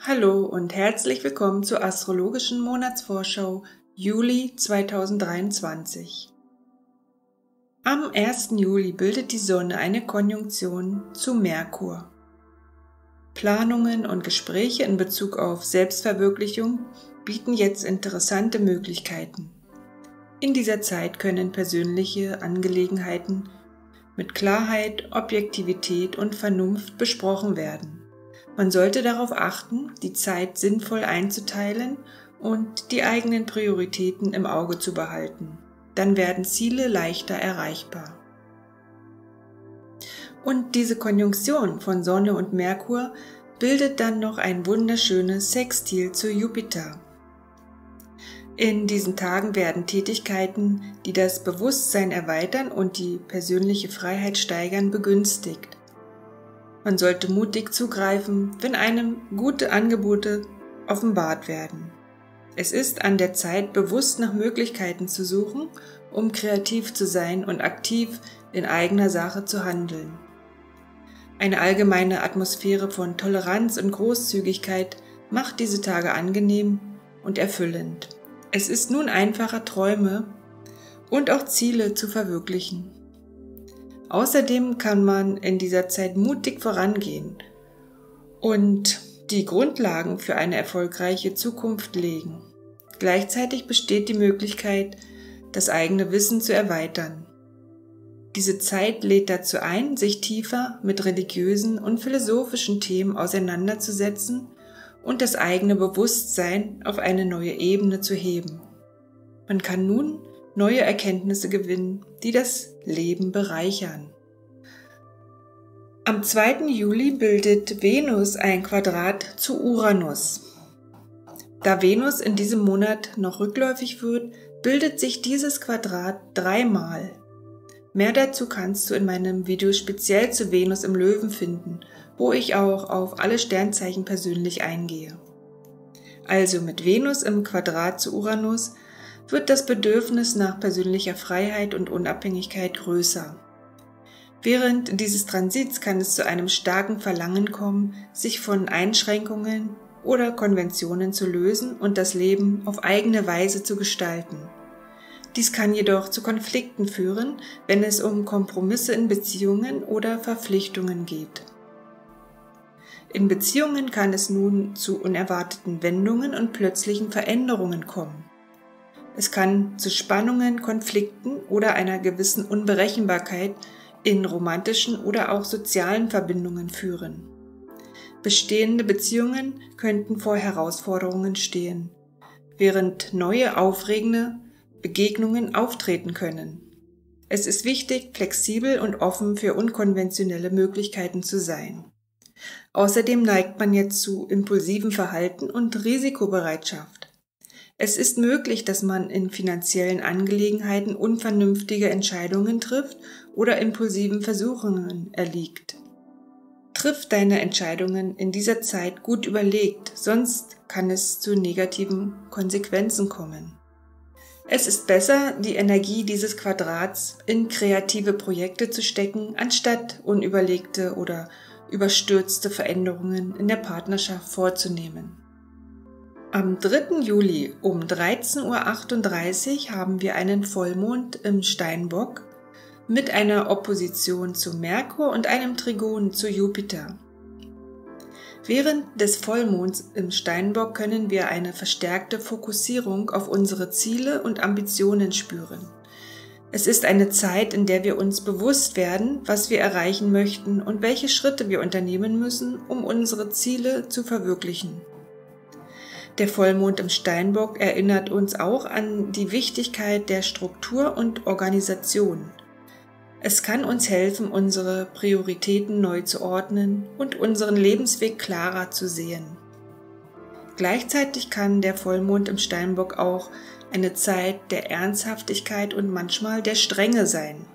Hallo und herzlich willkommen zur astrologischen Monatsvorschau Juli 2023. Am 1. Juli bildet die Sonne eine Konjunktion zu Merkur. Planungen und Gespräche in Bezug auf Selbstverwirklichung bieten jetzt interessante Möglichkeiten. In dieser Zeit können persönliche Angelegenheiten mit Klarheit, Objektivität und Vernunft besprochen werden. Man sollte darauf achten, die Zeit sinnvoll einzuteilen und die eigenen Prioritäten im Auge zu behalten. Dann werden Ziele leichter erreichbar. Und diese Konjunktion von Sonne und Merkur bildet dann noch ein wunderschönes Sextil zu Jupiter. In diesen Tagen werden Tätigkeiten, die das Bewusstsein erweitern und die persönliche Freiheit steigern, begünstigt. Man sollte mutig zugreifen, wenn einem gute Angebote offenbart werden. Es ist an der Zeit, bewusst nach Möglichkeiten zu suchen, um kreativ zu sein und aktiv in eigener Sache zu handeln. Eine allgemeine Atmosphäre von Toleranz und Großzügigkeit macht diese Tage angenehm und erfüllend. Es ist nun einfacher, Träume und auch Ziele zu verwirklichen. Außerdem kann man in dieser Zeit mutig vorangehen und die Grundlagen für eine erfolgreiche Zukunft legen. Gleichzeitig besteht die Möglichkeit, das eigene Wissen zu erweitern. Diese Zeit lädt dazu ein, sich tiefer mit religiösen und philosophischen Themen auseinanderzusetzen und das eigene Bewusstsein auf eine neue Ebene zu heben. Man kann nun neue Erkenntnisse gewinnen, die das Leben bereichern. Am 2. Juli bildet Venus ein Quadrat zu Uranus. Da Venus in diesem Monat noch rückläufig wird, bildet sich dieses Quadrat 3-mal. Mehr dazu kannst du in meinem Video speziell zu Venus im Löwen finden, wo ich auch auf alle Sternzeichen persönlich eingehe. Also mit Venus im Quadrat zu Uranus wird das Bedürfnis nach persönlicher Freiheit und Unabhängigkeit größer. Während dieses Transits kann es zu einem starken Verlangen kommen, sich von Einschränkungen oder Konventionen zu lösen und das Leben auf eigene Weise zu gestalten. Dies kann jedoch zu Konflikten führen, wenn es um Kompromisse in Beziehungen oder Verpflichtungen geht. In Beziehungen kann es nun zu unerwarteten Wendungen und plötzlichen Veränderungen kommen. Es kann zu Spannungen, Konflikten oder einer gewissen Unberechenbarkeit in romantischen oder auch sozialen Verbindungen führen. Bestehende Beziehungen könnten vor Herausforderungen stehen, während neue aufregende Begegnungen auftreten können. Es ist wichtig, flexibel und offen für unkonventionelle Möglichkeiten zu sein. Außerdem neigt man jetzt zu impulsivem Verhalten und Risikobereitschaft. Es ist möglich, dass man in finanziellen Angelegenheiten unvernünftige Entscheidungen trifft oder impulsiven Versuchungen erliegt. Triff deine Entscheidungen in dieser Zeit gut überlegt, sonst kann es zu negativen Konsequenzen kommen. Es ist besser, die Energie dieses Quadrats in kreative Projekte zu stecken, anstatt unüberlegte oder überstürzte Veränderungen in der Partnerschaft vorzunehmen. Am 3. Juli um 13:38 Uhr haben wir einen Vollmond im Steinbock mit einer Opposition zu Merkur und einem Trigon zu Jupiter. Während des Vollmonds im Steinbock können wir eine verstärkte Fokussierung auf unsere Ziele und Ambitionen spüren. Es ist eine Zeit, in der wir uns bewusst werden, was wir erreichen möchten und welche Schritte wir unternehmen müssen, um unsere Ziele zu verwirklichen. Der Vollmond im Steinbock erinnert uns auch an die Wichtigkeit der Struktur und Organisation. Es kann uns helfen, unsere Prioritäten neu zu ordnen und unseren Lebensweg klarer zu sehen. Gleichzeitig kann der Vollmond im Steinbock auch eine Zeit der Ernsthaftigkeit und manchmal der Strenge sein.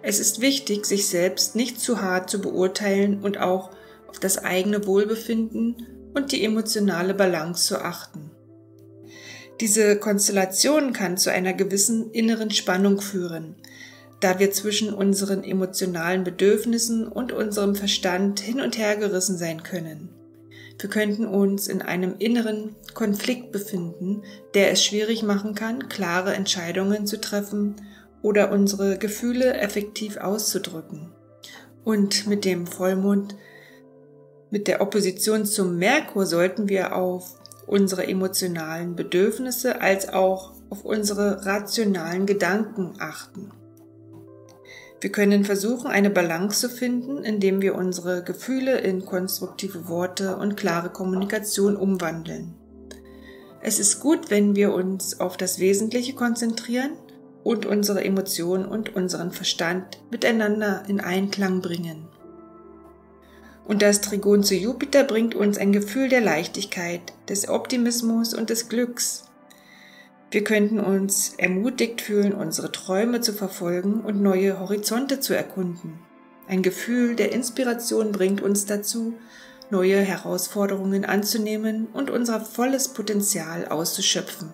Es ist wichtig, sich selbst nicht zu hart zu beurteilen und auch auf das eigene Wohlbefinden und die emotionale Balance zu achten. Diese Konstellation kann zu einer gewissen inneren Spannung führen, da wir zwischen unseren emotionalen Bedürfnissen und unserem Verstand hin und her gerissen sein können. Wir könnten uns in einem inneren Konflikt befinden, der es schwierig machen kann, klare Entscheidungen zu treffen oder unsere Gefühle effektiv auszudrücken. Und mit dem Vollmond, mit der Opposition zum Merkur, sollten wir auf unsere emotionalen Bedürfnisse als auch auf unsere rationalen Gedanken achten. Wir können versuchen, eine Balance zu finden, indem wir unsere Gefühle in konstruktive Worte und klare Kommunikation umwandeln. Es ist gut, wenn wir uns auf das Wesentliche konzentrieren und unsere Emotionen und unseren Verstand miteinander in Einklang bringen. Und das Trigon zu Jupiter bringt uns ein Gefühl der Leichtigkeit, des Optimismus und des Glücks. Wir könnten uns ermutigt fühlen, unsere Träume zu verfolgen und neue Horizonte zu erkunden. Ein Gefühl der Inspiration bringt uns dazu, neue Herausforderungen anzunehmen und unser volles Potenzial auszuschöpfen.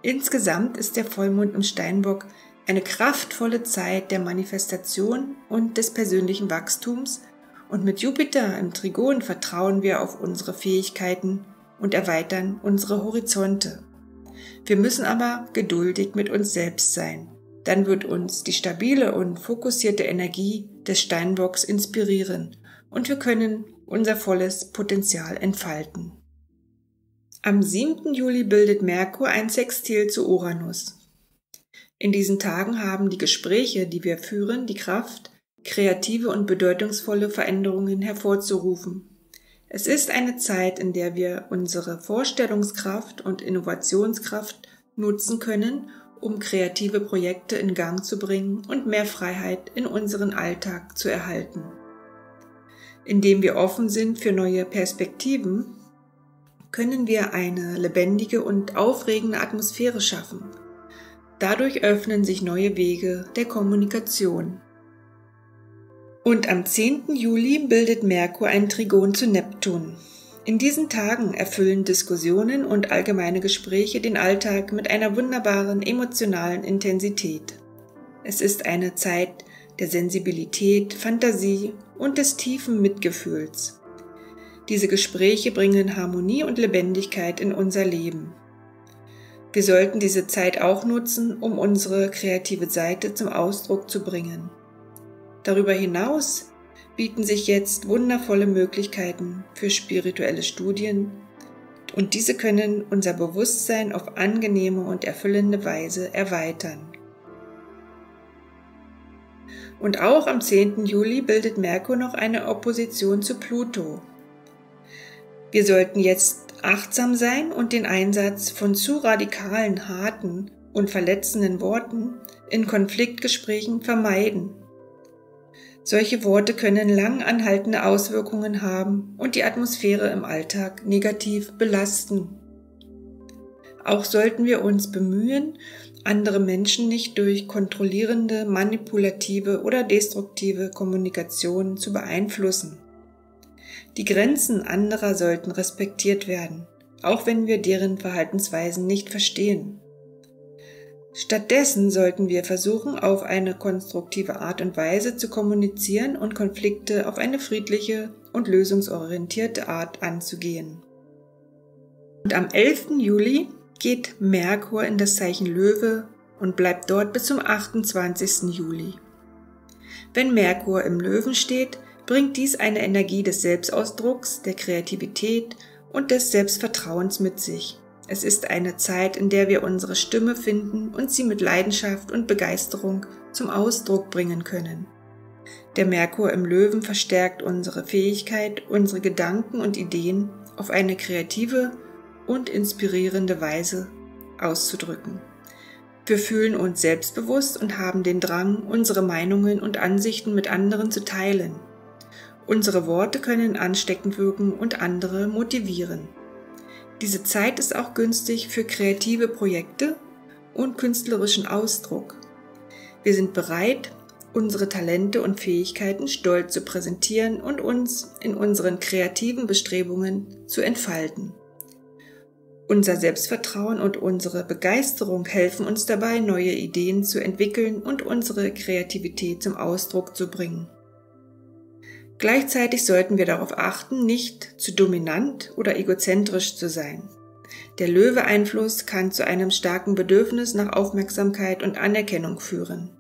Insgesamt ist der Vollmond im Steinbock eine kraftvolle Zeit der Manifestation und des persönlichen Wachstums, und mit Jupiter im Trigon vertrauen wir auf unsere Fähigkeiten und erweitern unsere Horizonte. Wir müssen aber geduldig mit uns selbst sein. Dann wird uns die stabile und fokussierte Energie des Steinbocks inspirieren und wir können unser volles Potenzial entfalten. Am 7. Juli bildet Merkur ein Sextil zu Uranus. In diesen Tagen haben die Gespräche, die wir führen, die Kraft, kreative und bedeutungsvolle Veränderungen hervorzurufen. Es ist eine Zeit, in der wir unsere Vorstellungskraft und Innovationskraft nutzen können, um kreative Projekte in Gang zu bringen und mehr Freiheit in unseren Alltag zu erhalten. Indem wir offen sind für neue Perspektiven, können wir eine lebendige und aufregende Atmosphäre schaffen. Dadurch öffnen sich neue Wege der Kommunikation. Und am 10. Juli bildet Merkur ein Trigon zu Neptun. In diesen Tagen erfüllen Diskussionen und allgemeine Gespräche den Alltag mit einer wunderbaren emotionalen Intensität. Es ist eine Zeit der Sensibilität, Fantasie und des tiefen Mitgefühls. Diese Gespräche bringen Harmonie und Lebendigkeit in unser Leben. Wir sollten diese Zeit auch nutzen, um unsere kreative Seite zum Ausdruck zu bringen. Darüber hinaus bieten sich jetzt wundervolle Möglichkeiten für spirituelle Studien und diese können unser Bewusstsein auf angenehme und erfüllende Weise erweitern. Und auch am 10. Juli bildet Merkur noch eine Opposition zu Pluto. Wir sollten jetzt achtsam sein und den Einsatz von zu radikalen, harten und verletzenden Worten in Konfliktgesprächen vermeiden. Solche Worte können lang anhaltende Auswirkungen haben und die Atmosphäre im Alltag negativ belasten. Auch sollten wir uns bemühen, andere Menschen nicht durch kontrollierende, manipulative oder destruktive Kommunikation zu beeinflussen. Die Grenzen anderer sollten respektiert werden, auch wenn wir deren Verhaltensweisen nicht verstehen. Stattdessen sollten wir versuchen, auf eine konstruktive Art und Weise zu kommunizieren und Konflikte auf eine friedliche und lösungsorientierte Art anzugehen. Und am 11. Juli geht Merkur in das Zeichen Löwe und bleibt dort bis zum 28. Juli. Wenn Merkur im Löwen steht, bringt dies eine Energie des Selbstausdrucks, der Kreativität und des Selbstvertrauens mit sich. Es ist eine Zeit, in der wir unsere Stimme finden und sie mit Leidenschaft und Begeisterung zum Ausdruck bringen können. Der Merkur im Löwen verstärkt unsere Fähigkeit, unsere Gedanken und Ideen auf eine kreative und inspirierende Weise auszudrücken. Wir fühlen uns selbstbewusst und haben den Drang, unsere Meinungen und Ansichten mit anderen zu teilen. Unsere Worte können ansteckend wirken und andere motivieren. Diese Zeit ist auch günstig für kreative Projekte und künstlerischen Ausdruck. Wir sind bereit, unsere Talente und Fähigkeiten stolz zu präsentieren und uns in unseren kreativen Bestrebungen zu entfalten. Unser Selbstvertrauen und unsere Begeisterung helfen uns dabei, neue Ideen zu entwickeln und unsere Kreativität zum Ausdruck zu bringen. Gleichzeitig sollten wir darauf achten, nicht zu dominant oder egozentrisch zu sein. Der Löwe-Einfluss kann zu einem starken Bedürfnis nach Aufmerksamkeit und Anerkennung führen.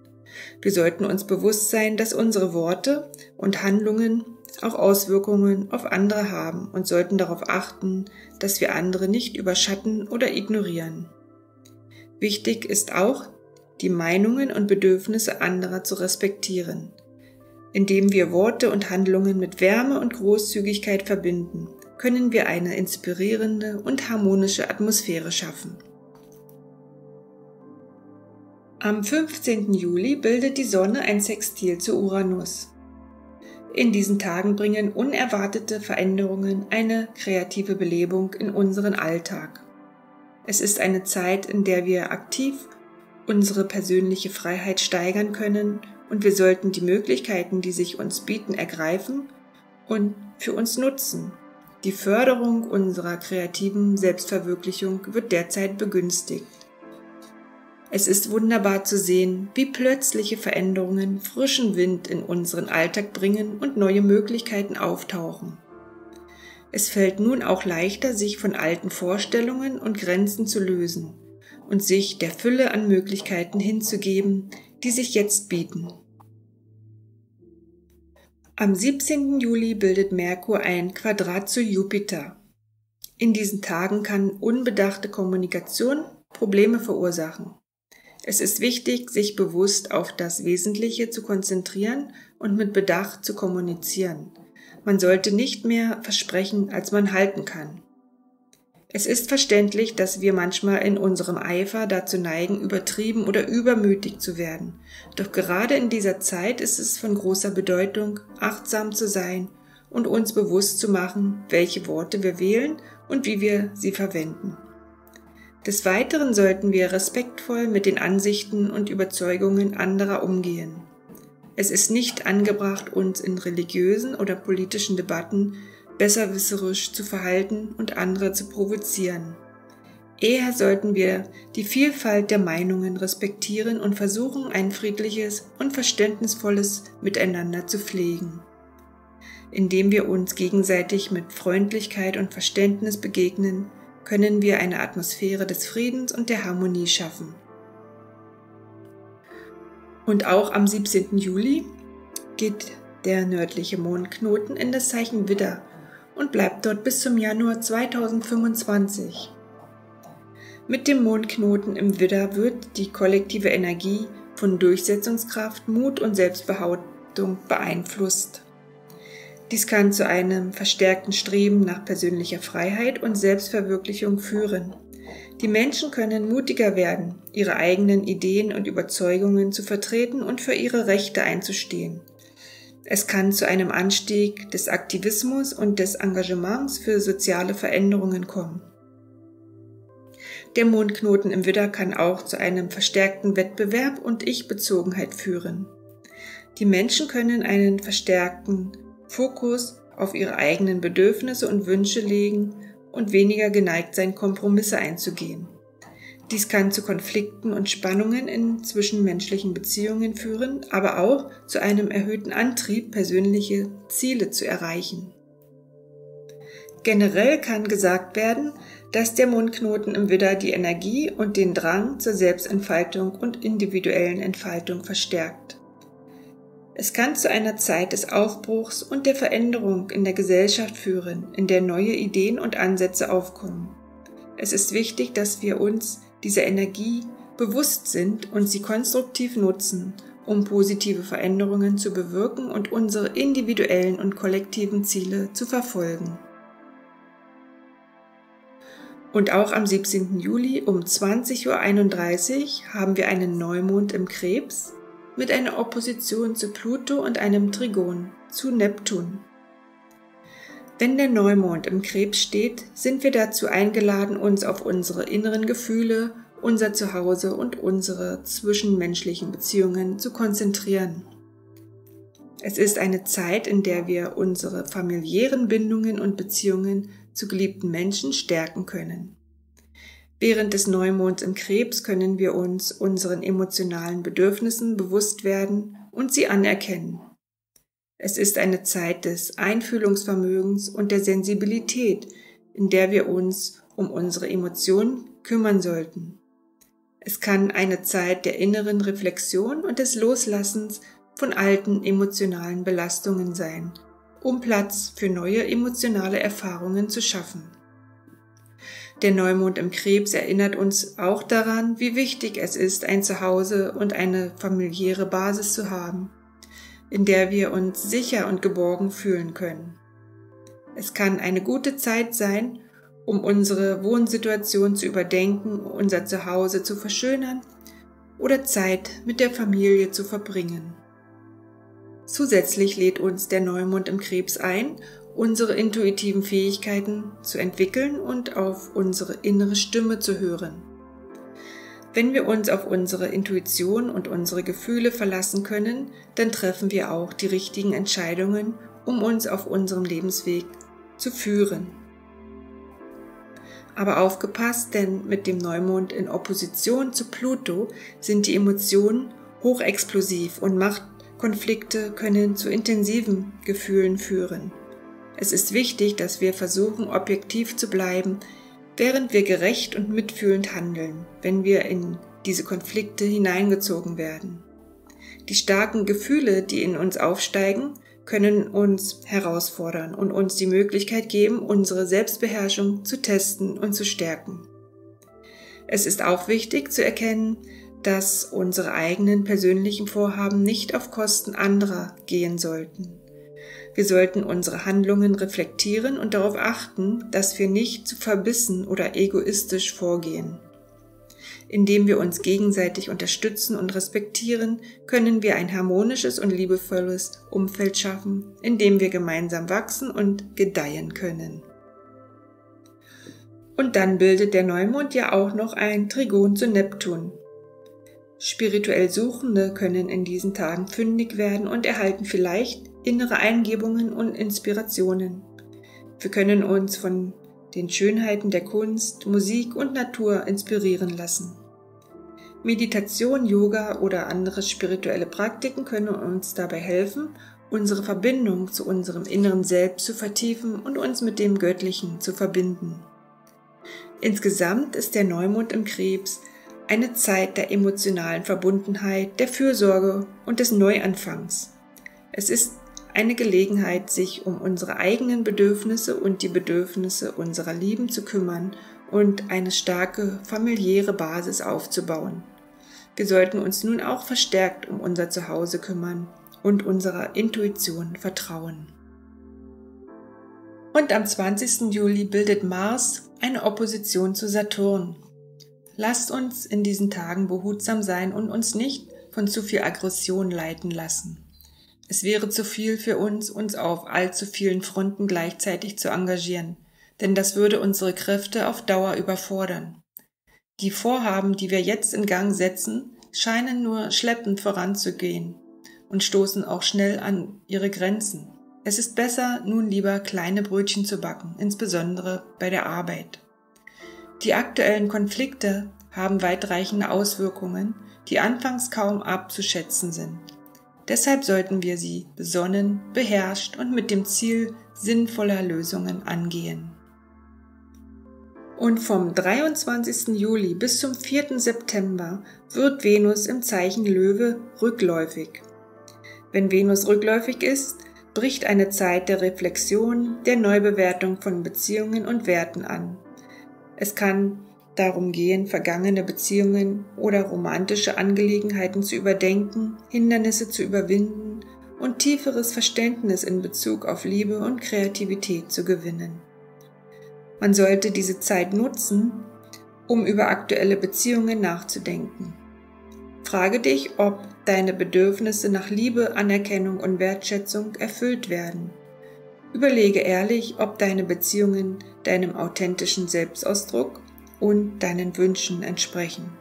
Wir sollten uns bewusst sein, dass unsere Worte und Handlungen auch Auswirkungen auf andere haben und sollten darauf achten, dass wir andere nicht überschatten oder ignorieren. Wichtig ist auch, die Meinungen und Bedürfnisse anderer zu respektieren. Indem wir Worte und Handlungen mit Wärme und Großzügigkeit verbinden, können wir eine inspirierende und harmonische Atmosphäre schaffen. Am 15. Juli bildet die Sonne ein Sextil zu Uranus. In diesen Tagen bringen unerwartete Veränderungen eine kreative Belebung in unseren Alltag. Es ist eine Zeit, in der wir aktiv unsere persönliche Freiheit steigern können und wir sollten die Möglichkeiten, die sich uns bieten, ergreifen und für uns nutzen. Die Förderung unserer kreativen Selbstverwirklichung wird derzeit begünstigt. Es ist wunderbar zu sehen, wie plötzliche Veränderungen frischen Wind in unseren Alltag bringen und neue Möglichkeiten auftauchen. Es fällt nun auch leichter, sich von alten Vorstellungen und Grenzen zu lösen und sich der Fülle an Möglichkeiten hinzugeben, die sich jetzt bieten. Am 17. Juli bildet Merkur ein Quadrat zu Jupiter. In diesen Tagen kann unbedachte Kommunikation Probleme verursachen. Es ist wichtig, sich bewusst auf das Wesentliche zu konzentrieren und mit Bedacht zu kommunizieren. Man sollte nicht mehr versprechen, als man halten kann. Es ist verständlich, dass wir manchmal in unserem Eifer dazu neigen, übertrieben oder übermütig zu werden. Doch gerade in dieser Zeit ist es von großer Bedeutung, achtsam zu sein und uns bewusst zu machen, welche Worte wir wählen und wie wir sie verwenden. Des Weiteren sollten wir respektvoll mit den Ansichten und Überzeugungen anderer umgehen. Es ist nicht angebracht, uns in religiösen oder politischen Debatten besserwisserisch zu verhalten und andere zu provozieren. Eher sollten wir die Vielfalt der Meinungen respektieren und versuchen, ein friedliches und verständnisvolles Miteinander zu pflegen. Indem wir uns gegenseitig mit Freundlichkeit und Verständnis begegnen, können wir eine Atmosphäre des Friedens und der Harmonie schaffen. Und auch am 17. Juli geht der nördliche Mondknoten in das Zeichen Widder und bleibt dort bis zum Januar 2025. Mit dem Mondknoten im Widder wird die kollektive Energie von Durchsetzungskraft, Mut und Selbstbehauptung beeinflusst. Dies kann zu einem verstärkten Streben nach persönlicher Freiheit und Selbstverwirklichung führen. Die Menschen können mutiger werden, ihre eigenen Ideen und Überzeugungen zu vertreten und für ihre Rechte einzustehen. Es kann zu einem Anstieg des Aktivismus und des Engagements für soziale Veränderungen kommen. Der Mondknoten im Widder kann auch zu einem verstärkten Wettbewerb und Ich-Bezogenheit führen. Die Menschen können einen verstärkten Fokus auf ihre eigenen Bedürfnisse und Wünsche legen und weniger geneigt sein, Kompromisse einzugehen. Dies kann zu Konflikten und Spannungen in zwischenmenschlichen Beziehungen führen, aber auch zu einem erhöhten Antrieb, persönliche Ziele zu erreichen. Generell kann gesagt werden, dass der Mondknoten im Widder die Energie und den Drang zur Selbstentfaltung und individuellen Entfaltung verstärkt. Es kann zu einer Zeit des Aufbruchs und der Veränderung in der Gesellschaft führen, in der neue Ideen und Ansätze aufkommen. Es ist wichtig, dass wir uns dieser Energie bewusst sind und sie konstruktiv nutzen, um positive Veränderungen zu bewirken und unsere individuellen und kollektiven Ziele zu verfolgen. Und auch am 17. Juli um 20:31 Uhr haben wir einen Neumond im Krebs mit einer Opposition zu Pluto und einem Trigon zu Neptun. Wenn der Neumond im Krebs steht, sind wir dazu eingeladen, uns auf unsere inneren Gefühle, unser Zuhause und unsere zwischenmenschlichen Beziehungen zu konzentrieren. Es ist eine Zeit, in der wir unsere familiären Bindungen und Beziehungen zu geliebten Menschen stärken können. Während des Neumonds im Krebs können wir uns unseren emotionalen Bedürfnissen bewusst werden und sie anerkennen. Es ist eine Zeit des Einfühlungsvermögens und der Sensibilität, in der wir uns um unsere Emotionen kümmern sollten. Es kann eine Zeit der inneren Reflexion und des Loslassens von alten emotionalen Belastungen sein, um Platz für neue emotionale Erfahrungen zu schaffen. Der Neumond im Krebs erinnert uns auch daran, wie wichtig es ist, ein Zuhause und eine familiäre Basis zu haben, in der wir uns sicher und geborgen fühlen können. Es kann eine gute Zeit sein, um unsere Wohnsituation zu überdenken, unser Zuhause zu verschönern oder Zeit mit der Familie zu verbringen. Zusätzlich lädt uns der Neumond im Krebs ein, unsere intuitiven Fähigkeiten zu entwickeln und auf unsere innere Stimme zu hören. Wenn wir uns auf unsere Intuition und unsere Gefühle verlassen können, dann treffen wir auch die richtigen Entscheidungen, um uns auf unserem Lebensweg zu führen. Aber aufgepasst, denn mit dem Neumond in Opposition zu Pluto sind die Emotionen hochexplosiv und Machtkonflikte können zu intensiven Gefühlen führen. Es ist wichtig, dass wir versuchen, objektiv zu bleiben, während wir gerecht und mitfühlend handeln, wenn wir in diese Konflikte hineingezogen werden. Die starken Gefühle, die in uns aufsteigen, können uns herausfordern und uns die Möglichkeit geben, unsere Selbstbeherrschung zu testen und zu stärken. Es ist auch wichtig zu erkennen, dass unsere eigenen persönlichen Vorhaben nicht auf Kosten anderer gehen sollten. Wir sollten unsere Handlungen reflektieren und darauf achten, dass wir nicht zu verbissen oder egoistisch vorgehen. Indem wir uns gegenseitig unterstützen und respektieren, können wir ein harmonisches und liebevolles Umfeld schaffen, in dem wir gemeinsam wachsen und gedeihen können. Und dann bildet der Neumond ja auch noch ein Trigon zu Neptun. Spirituell Suchende können in diesen Tagen fündig werden und erhalten vielleicht innere Eingebungen und Inspirationen. Wir können uns von den Schönheiten der Kunst, Musik und Natur inspirieren lassen. Meditation, Yoga oder andere spirituelle Praktiken können uns dabei helfen, unsere Verbindung zu unserem inneren Selbst zu vertiefen und uns mit dem Göttlichen zu verbinden. Insgesamt ist der Neumond im Krebs eine Zeit der emotionalen Verbundenheit, der Fürsorge und des Neuanfangs. Es ist eine Gelegenheit, sich um unsere eigenen Bedürfnisse und die Bedürfnisse unserer Lieben zu kümmern und eine starke familiäre Basis aufzubauen. Wir sollten uns nun auch verstärkt um unser Zuhause kümmern und unserer Intuition vertrauen. Und am 20. Juli bildet Mars eine Opposition zu Saturn. Lasst uns in diesen Tagen behutsam sein und uns nicht von zu viel Aggression leiten lassen. Es wäre zu viel für uns auf allzu vielen Fronten gleichzeitig zu engagieren, denn das würde unsere Kräfte auf Dauer überfordern. Die Vorhaben, die wir jetzt in Gang setzen, scheinen nur schleppend voranzugehen und stoßen auch schnell an ihre Grenzen. Es ist besser, nun lieber kleine Brötchen zu backen, insbesondere bei der Arbeit. Die aktuellen Konflikte haben weitreichende Auswirkungen, die anfangs kaum abzuschätzen sind. Deshalb sollten wir sie besonnen, beherrscht und mit dem Ziel sinnvoller Lösungen angehen. Und vom 23. Juli bis zum 4. September wird Venus im Zeichen Löwe rückläufig. Wenn Venus rückläufig ist, bricht eine Zeit der Reflexion, der Neubewertung von Beziehungen und Werten an. Es kann darum gehen, vergangene Beziehungen oder romantische Angelegenheiten zu überdenken, Hindernisse zu überwinden und tieferes Verständnis in Bezug auf Liebe und Kreativität zu gewinnen. Man sollte diese Zeit nutzen, um über aktuelle Beziehungen nachzudenken. Frage dich, ob deine Bedürfnisse nach Liebe, Anerkennung und Wertschätzung erfüllt werden. Überlege ehrlich, ob deine Beziehungen deinem authentischen Selbstausdruck und deinen Wünschen entsprechen.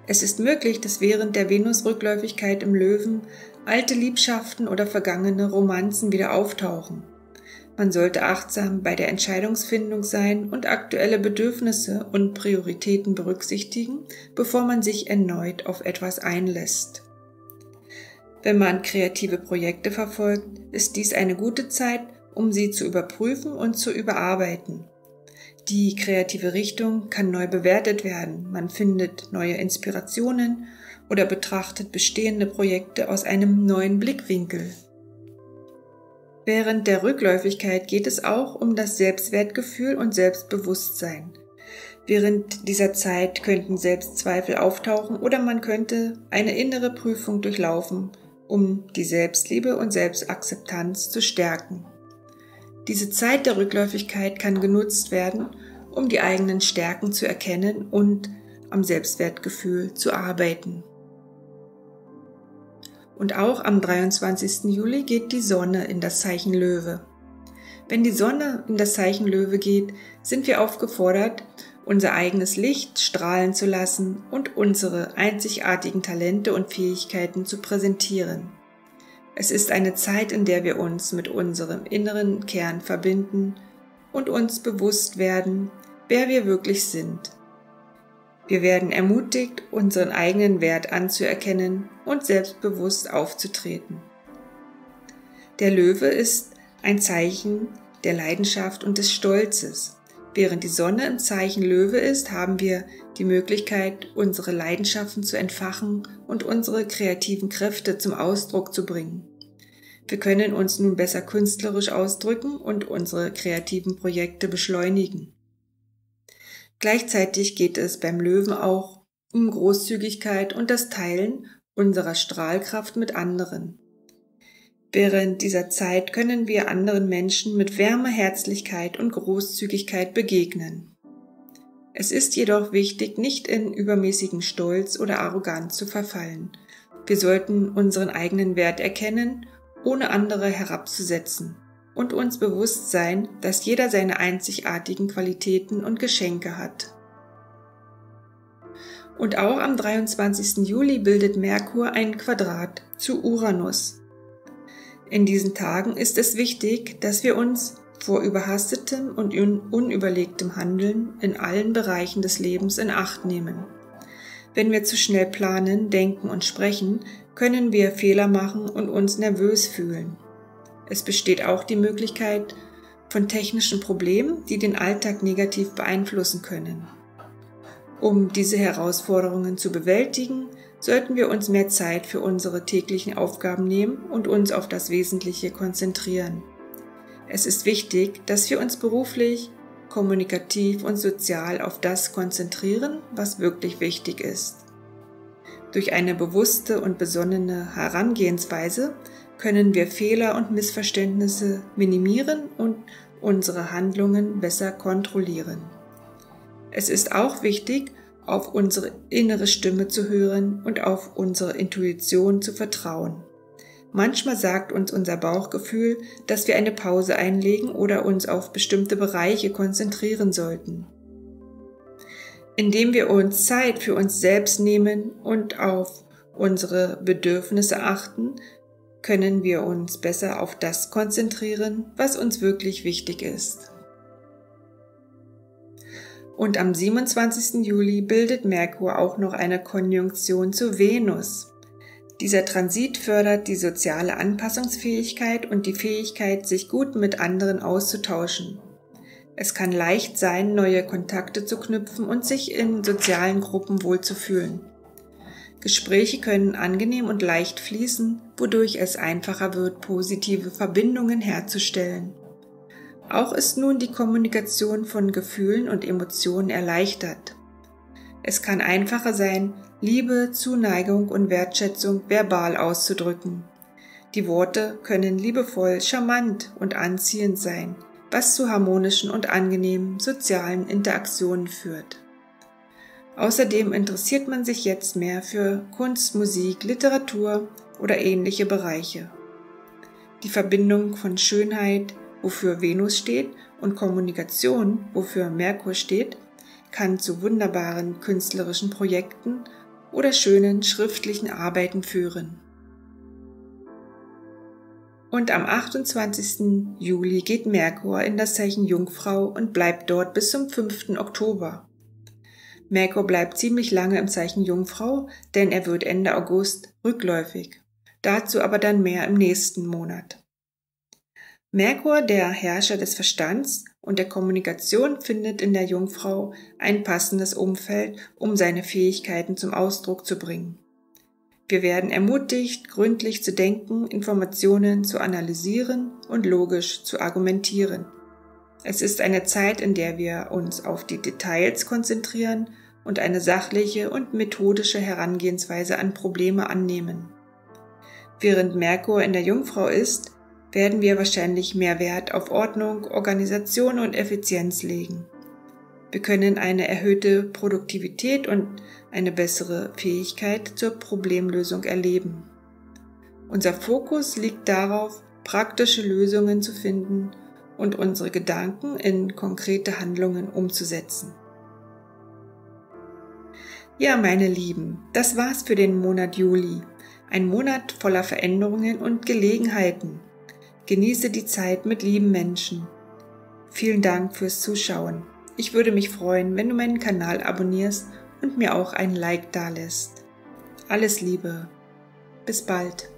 Es ist möglich, dass während der Venusrückläufigkeit im Löwen alte Liebschaften oder vergangene Romanzen wieder auftauchen. Man sollte achtsam bei der Entscheidungsfindung sein und aktuelle Bedürfnisse und Prioritäten berücksichtigen, bevor man sich erneut auf etwas einlässt. Wenn man kreative Projekte verfolgt, ist dies eine gute Zeit, um sie zu überprüfen und zu überarbeiten. Die kreative Richtung kann neu bewertet werden, man findet neue Inspirationen oder betrachtet bestehende Projekte aus einem neuen Blickwinkel. Während der Rückläufigkeit geht es auch um das Selbstwertgefühl und Selbstbewusstsein. Während dieser Zeit könnten Selbstzweifel auftauchen oder man könnte eine innere Prüfung durchlaufen, um die Selbstliebe und Selbstakzeptanz zu stärken. Diese Zeit der Rückläufigkeit kann genutzt werden, um die eigenen Stärken zu erkennen und am Selbstwertgefühl zu arbeiten. Und auch am 23. Juli geht die Sonne in das Zeichen Löwe. Wenn die Sonne in das Zeichen Löwe geht, sind wir aufgefordert, unser eigenes Licht strahlen zu lassen und unsere einzigartigen Talente und Fähigkeiten zu präsentieren. Es ist eine Zeit, in der wir uns mit unserem inneren Kern verbinden und uns bewusst werden, wer wir wirklich sind. Wir werden ermutigt, unseren eigenen Wert anzuerkennen und selbstbewusst aufzutreten. Der Löwe ist ein Zeichen der Leidenschaft und des Stolzes. Während die Sonne im Zeichen Löwe ist, haben wir die Möglichkeit, unsere Leidenschaften zu entfachen und unsere kreativen Kräfte zum Ausdruck zu bringen. Wir können uns nun besser künstlerisch ausdrücken und unsere kreativen Projekte beschleunigen. Gleichzeitig geht es beim Löwen auch um Großzügigkeit und das Teilen unserer Strahlkraft mit anderen. Während dieser Zeit können wir anderen Menschen mit Wärme, Herzlichkeit und Großzügigkeit begegnen. Es ist jedoch wichtig, nicht in übermäßigen Stolz oder Arroganz zu verfallen. Wir sollten unseren eigenen Wert erkennen, ohne andere herabzusetzen, und uns bewusst sein, dass jeder seine einzigartigen Qualitäten und Geschenke hat. Und auch am 23. Juli bildet Merkur ein Quadrat zu Uranus. In diesen Tagen ist es wichtig, dass wir uns vor überhastetem und unüberlegtem Handeln in allen Bereichen des Lebens in Acht nehmen. Wenn wir zu schnell planen, denken und sprechen, können wir Fehler machen und uns nervös fühlen. Es besteht auch die Möglichkeit von technischen Problemen, die den Alltag negativ beeinflussen können. Um diese Herausforderungen zu bewältigen, sollten wir uns mehr Zeit für unsere täglichen Aufgaben nehmen und uns auf das Wesentliche konzentrieren. Es ist wichtig, dass wir uns beruflich, kommunikativ und sozial auf das konzentrieren, was wirklich wichtig ist. Durch eine bewusste und besonnene Herangehensweise können wir Fehler und Missverständnisse minimieren und unsere Handlungen besser kontrollieren. Es ist auch wichtig, auf unsere innere Stimme zu hören und auf unsere Intuition zu vertrauen. Manchmal sagt uns unser Bauchgefühl, dass wir eine Pause einlegen oder uns auf bestimmte Bereiche konzentrieren sollten. Indem wir uns Zeit für uns selbst nehmen und auf unsere Bedürfnisse achten, können wir uns besser auf das konzentrieren, was uns wirklich wichtig ist. Und am 27. Juli bildet Merkur auch noch eine Konjunktion zu Venus. Dieser Transit fördert die soziale Anpassungsfähigkeit und die Fähigkeit, sich gut mit anderen auszutauschen. Es kann leicht sein, neue Kontakte zu knüpfen und sich in sozialen Gruppen wohlzufühlen. Gespräche können angenehm und leicht fließen, wodurch es einfacher wird, positive Verbindungen herzustellen. Auch ist nun die Kommunikation von Gefühlen und Emotionen erleichtert. Es kann einfacher sein, Liebe, Zuneigung und Wertschätzung verbal auszudrücken. Die Worte können liebevoll, charmant und anziehend sein, was zu harmonischen und angenehmen sozialen Interaktionen führt. Außerdem interessiert man sich jetzt mehr für Kunst, Musik, Literatur oder ähnliche Bereiche. Die Verbindung von Schönheit, wofür Venus steht, und Kommunikation, wofür Merkur steht, kann zu wunderbaren künstlerischen Projekten oder schönen schriftlichen Arbeiten führen. Und am 28. Juli geht Merkur in das Zeichen Jungfrau und bleibt dort bis zum 5. Oktober. Merkur bleibt ziemlich lange im Zeichen Jungfrau, denn er wird Ende August rückläufig. Dazu aber dann mehr im nächsten Monat. Merkur, der Herrscher des Verstands und der Kommunikation, findet in der Jungfrau ein passendes Umfeld, um seine Fähigkeiten zum Ausdruck zu bringen. Wir werden ermutigt, gründlich zu denken, Informationen zu analysieren und logisch zu argumentieren. Es ist eine Zeit, in der wir uns auf die Details konzentrieren und eine sachliche und methodische Herangehensweise an Probleme annehmen. Während Merkur in der Jungfrau ist, werden wir wahrscheinlich mehr Wert auf Ordnung, Organisation und Effizienz legen. Wir können eine erhöhte Produktivität und eine bessere Fähigkeit zur Problemlösung erleben. Unser Fokus liegt darauf, praktische Lösungen zu finden und unsere Gedanken in konkrete Handlungen umzusetzen. Ja, meine Lieben, das war's für den Monat Juli. Ein Monat voller Veränderungen und Gelegenheiten. Genieße die Zeit mit lieben Menschen. Vielen Dank fürs Zuschauen. Ich würde mich freuen, wenn du meinen Kanal abonnierst und mir auch ein Like dalässt. Alles Liebe. Bis bald.